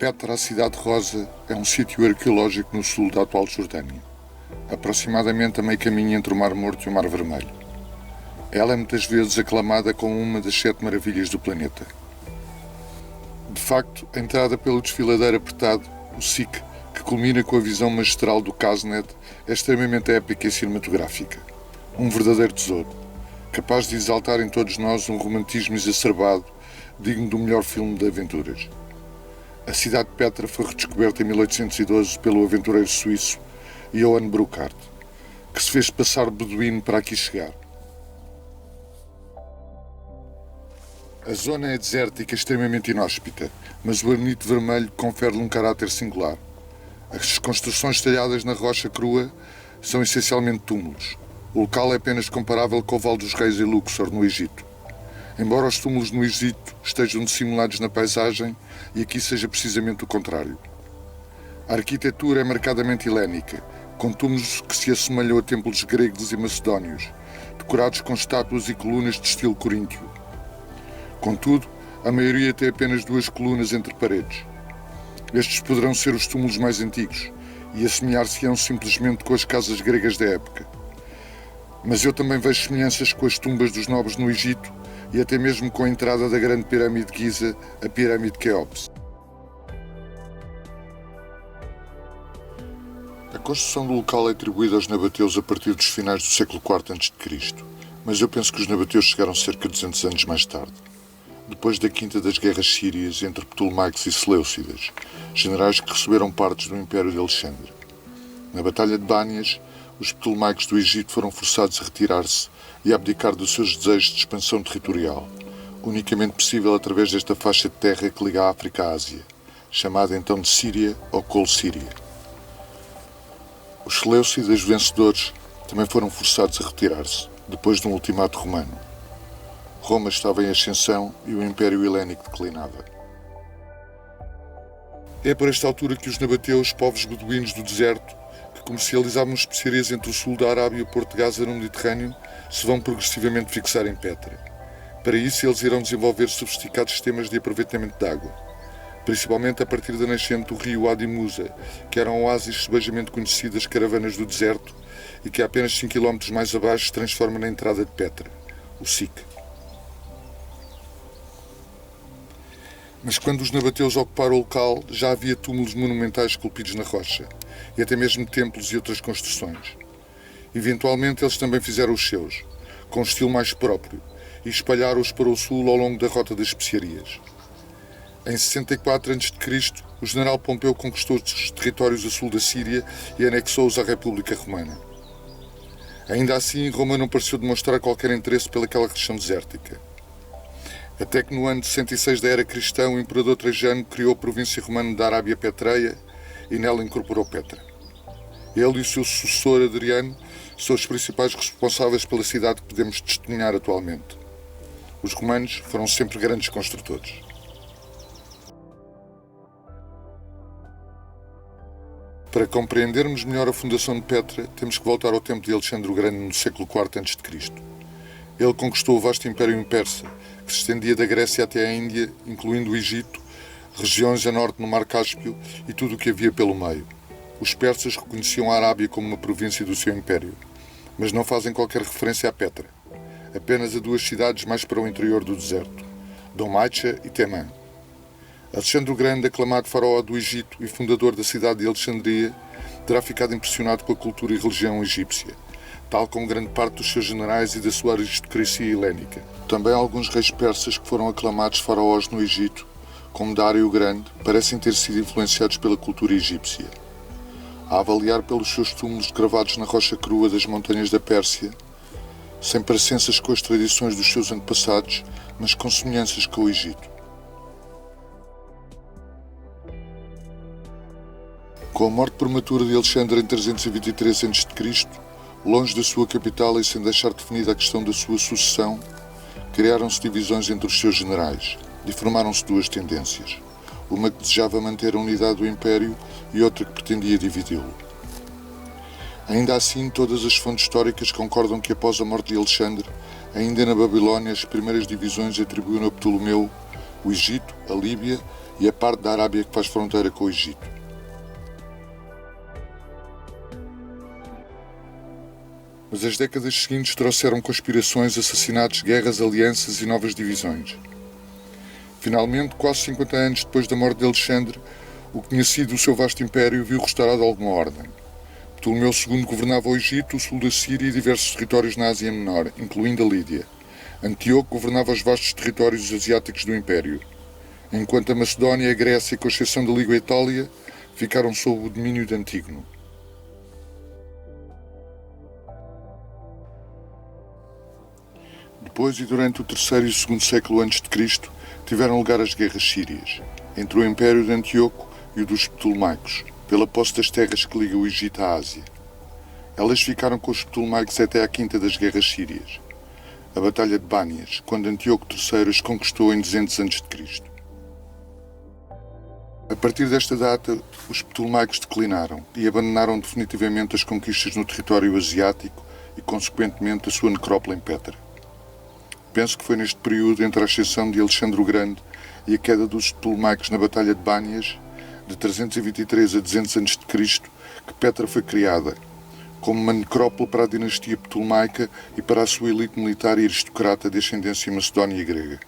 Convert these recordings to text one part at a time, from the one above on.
Petra, a Cidade Rosa, é um sítio arqueológico no sul da atual Jordânia, aproximadamente a meio caminho entre o Mar Morto e o Mar Vermelho. Ela é muitas vezes aclamada como uma das 7 maravilhas do planeta. De facto, a entrada pelo desfiladeiro apertado, o SIC, que culmina com a visão magistral do Kasnet, é extremamente épica e cinematográfica. Um verdadeiro tesouro, capaz de exaltar em todos nós um romantismo exacerbado, digno do melhor filme de aventuras. A cidade de Petra foi redescoberta em 1812 pelo aventureiro suíço Johann Burckhardt, que se fez passar beduíno para aqui chegar. A zona é desértica e extremamente inóspita, mas o granito vermelho confere-lhe um caráter singular. As construções talhadas na rocha crua são essencialmente túmulos. O local é apenas comparável com o Vale dos Reis em Luxor, no Egito. Embora os túmulos no Egito estejam dissimulados na paisagem, e aqui seja precisamente o contrário. A arquitetura é marcadamente helénica, com túmulos que se assemelham a templos gregos e macedónios, decorados com estátuas e colunas de estilo coríntio. Contudo, a maioria tem apenas 2 colunas entre paredes. Estes poderão ser os túmulos mais antigos e assemelhar-se-ão simplesmente com as casas gregas da época. Mas eu também vejo semelhanças com as tumbas dos nobres no Egito e até mesmo com a entrada da grande pirâmide de Giza, a pirâmide de Quéops. A construção do local é atribuída aos nabateus a partir dos finais do século IV a.C., mas eu penso que os nabateus chegaram cerca de 200 anos mais tarde, depois da quinta das guerras sírias entre Ptolomaicos e Seleucidas, generais que receberam partes do Império de Alexandre. Na Batalha de Bânias, os Ptolomaicos do Egito foram forçados a retirar-se e a abdicar dos seus desejos de expansão territorial, unicamente possível através desta faixa de terra que liga a África à Ásia, chamada então de Síria ou Col-Síria. Os Seleucidas vencedores também foram forçados a retirar-se, depois de um ultimato romano. Roma estava em ascensão e o Império Helénico declinava. É por esta altura que os nabateus, povos beduínos do deserto, que comercializavam especiarias entre o sul da Arábia e o Porto de Gaza no Mediterrâneo, se vão progressivamente fixar em Petra. Para isso, eles irão desenvolver sofisticados sistemas de aproveitamento de água, principalmente a partir da nascente do rio Adi Musa, que era um oásis sebejamente conhecido das caravanas do deserto e que a apenas 5 km mais abaixo se transforma na entrada de Petra, o SIC. Mas quando os nabateus ocuparam o local, já havia túmulos monumentais esculpidos na rocha, e até mesmo templos e outras construções. Eventualmente eles também fizeram os seus, com um estilo mais próprio, e espalharam-os para o sul ao longo da Rota das Especiarias. Em 64 a.C., o general Pompeu conquistou os territórios a sul da Síria e anexou-os à República Romana. Ainda assim, Roma não pareceu demonstrar qualquer interesse pelaquela região desértica. Até que no ano de 106 da Era Cristã, o imperador Trajano criou a província romana da Arábia Petreia e nela incorporou Petra. Ele e o seu sucessor Adriano são os principais responsáveis pela cidade que podemos testemunhar atualmente. Os romanos foram sempre grandes construtores. Para compreendermos melhor a fundação de Petra, temos que voltar ao tempo de Alexandre o Grande no século IV a.C. Ele conquistou o vasto Império Persa, que se estendia da Grécia até à Índia, incluindo o Egito, regiões a norte no Mar Cáspio e tudo o que havia pelo meio. Os persas reconheciam a Arábia como uma província do seu império, mas não fazem qualquer referência a Petra, apenas a 2 cidades mais para o interior do deserto, Domaïcha e Temã. Alexandre o Grande, aclamado faraó do Egito e fundador da cidade de Alexandria, terá ficado impressionado com a cultura e religião egípcia, tal como grande parte dos seus generais e da sua aristocracia helénica. Também alguns reis persas que foram aclamados faraós no Egito, como Dário o Grande, parecem ter sido influenciados pela cultura egípcia. A avaliar pelos seus túmulos gravados na rocha crua das montanhas da Pérsia, sem parecenças com as tradições dos seus antepassados, mas com semelhanças com o Egito. Com a morte prematura de Alexandre em 323 a.C., longe da sua capital e sem deixar definida a questão da sua sucessão, criaram-se divisões entre os seus generais e formaram-se 2 tendências, uma que desejava manter a unidade do Império e outra que pretendia dividi-lo. Ainda assim, todas as fontes históricas concordam que após a morte de Alexandre, ainda na Babilónia, as primeiras divisões atribuíram a Ptolomeu o Egito, a Líbia e a parte da Arábia que faz fronteira com o Egito. Mas as décadas seguintes trouxeram conspirações, assassinatos, guerras, alianças e novas divisões. Finalmente, quase 50 anos depois da morte de Alexandre, o que tinha sido o seu vasto império viu restaurado alguma ordem. Ptolomeu II governava o Egito, o sul da Síria e diversos territórios na Ásia Menor, incluindo a Lídia. Antíoco governava os vastos territórios asiáticos do império, enquanto a Macedónia e a Grécia, com exceção da Liga e a Itália, ficaram sob o domínio de Antígono. Depois e durante o terceiro e o segundo século a.C., tiveram lugar as guerras sírias, entre o Império de Antíoco e o dos Ptolomaicos, pela posse das terras que ligam o Egito à Ásia. Elas ficaram com os Ptolomaicos até à quinta das guerras sírias, a Batalha de Bânias, quando Antíoco III as conquistou em 200 a.C. A partir desta data, os Ptolomaicos declinaram e abandonaram definitivamente as conquistas no território asiático e, consequentemente, a sua necrópole em Petra. Penso que foi neste período entre a ascensão de Alexandre o Grande e a queda dos Ptolomaicos na Batalha de Bânias, de 323 a 200 a.C., que Petra foi criada, como uma necrópole para a dinastia ptolomaica e para a sua elite militar e aristocrata de ascendência macedónia e grega.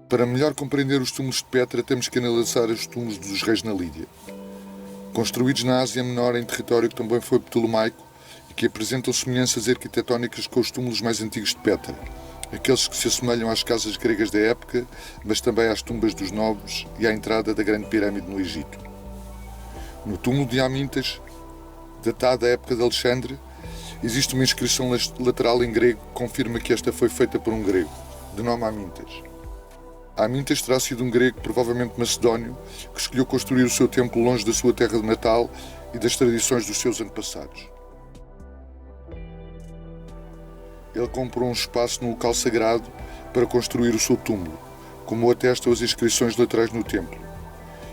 Para melhor compreender os túmulos de Petra, temos que analisar os túmulos dos reis na Lídia, construídos na Ásia Menor em território que também foi ptolomaico e que apresentam semelhanças arquitetónicas com os túmulos mais antigos de Petra, aqueles que se assemelham às casas gregas da época, mas também às tumbas dos nobres e à entrada da Grande Pirâmide no Egito. No túmulo de Amintas, datado da época de Alexandre, existe uma inscrição lateral em grego que confirma que esta foi feita por um grego, de nome Amintas. Amintas terá sido um grego, provavelmente macedónio, que escolheu construir o seu templo longe da sua terra de natal e das tradições dos seus antepassados. Ele comprou um espaço no local sagrado para construir o seu túmulo, como atestam as inscrições laterais no templo,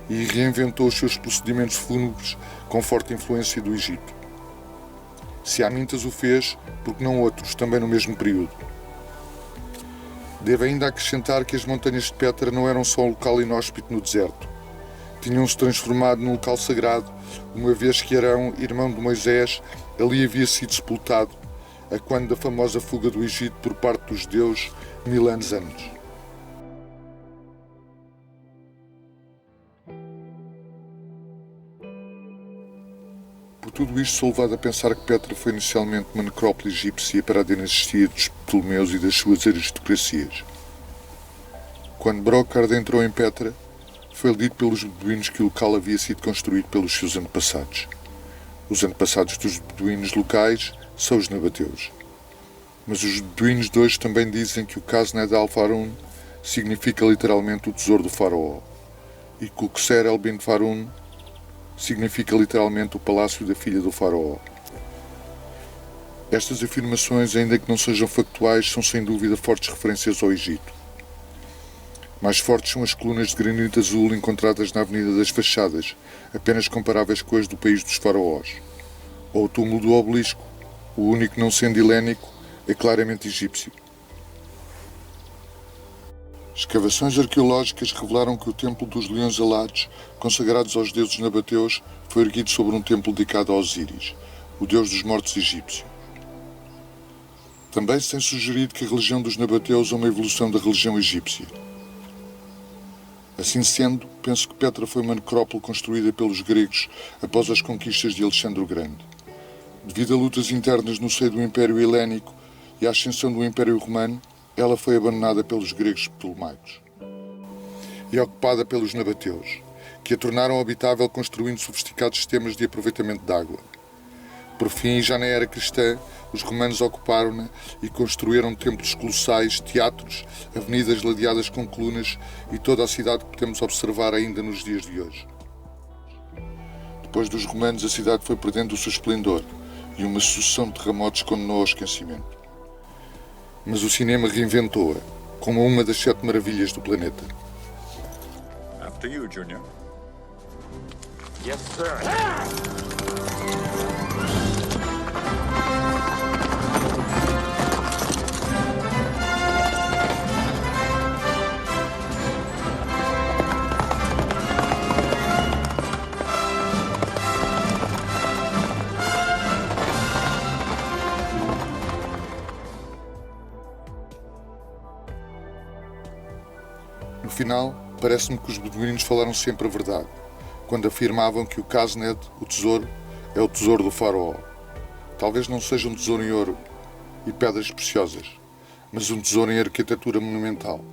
e reinventou os seus procedimentos fúnebres com forte influência do Egito. Se Amintas o fez, porque não outros, também no mesmo período? Devo ainda acrescentar que as montanhas de Petra não eram só um local inóspito no deserto. Tinham-se transformado num local sagrado, uma vez que Arão, irmão de Moisés, ali havia sido sepultado, a quando da famosa fuga do Egito por parte dos judeus 1000 anos antes. Por tudo isto, sou levado a pensar que Petra foi inicialmente uma necrópole egípcia para a dinastia dos Ptolomeus e das suas aristocracias. Quando Brocard entrou em Petra, foi dito pelos beduínos que o local havia sido construído pelos seus antepassados. Os antepassados dos beduínos locais são os nabateus. Mas os beduínos de hoje também dizem que o Casned al-Farun significa literalmente o tesouro do faraó e que o Qusser el-Bin Farun significa literalmente o palácio da filha do faraó. Estas afirmações, ainda que não sejam factuais, são sem dúvida fortes referências ao Egito. Mais fortes são as colunas de granito azul encontradas na Avenida das Fachadas, apenas comparáveis com as do país dos faraós. Ou o túmulo do obelisco, o único não sendo helénico, é claramente egípcio. Escavações arqueológicas revelaram que o Templo dos Leões Alados, consagrados aos deuses nabateus, foi erguido sobre um templo dedicado a Osíris, o deus dos mortos egípcio. Também se tem sugerido que a religião dos nabateus é uma evolução da religião egípcia. Assim sendo, penso que Petra foi uma necrópole construída pelos gregos após as conquistas de Alexandre o Grande. Devido a lutas internas no seio do Império Helénico e à ascensão do Império Romano, ela foi abandonada pelos gregos ptolomaicos e ocupada pelos nabateus, que a tornaram habitável construindo sofisticados sistemas de aproveitamento de água. Por fim, já na era cristã, os romanos ocuparam-na e construíram templos colossais, teatros, avenidas ladeadas com colunas e toda a cidade que podemos observar ainda nos dias de hoje. Depois dos romanos, a cidade foi perdendo o seu esplendor e uma sucessão de terremotos condenou ao esquecimento. Mas o cinema reinventou-a como uma das 7 maravilhas do planeta. After you, Junior. Yes, sir. Afinal, parece-me que os beduínos falaram sempre a verdade, quando afirmavam que o Casned, o tesouro, é o tesouro do faraó. Talvez não seja um tesouro em ouro e pedras preciosas, mas um tesouro em arquitetura monumental.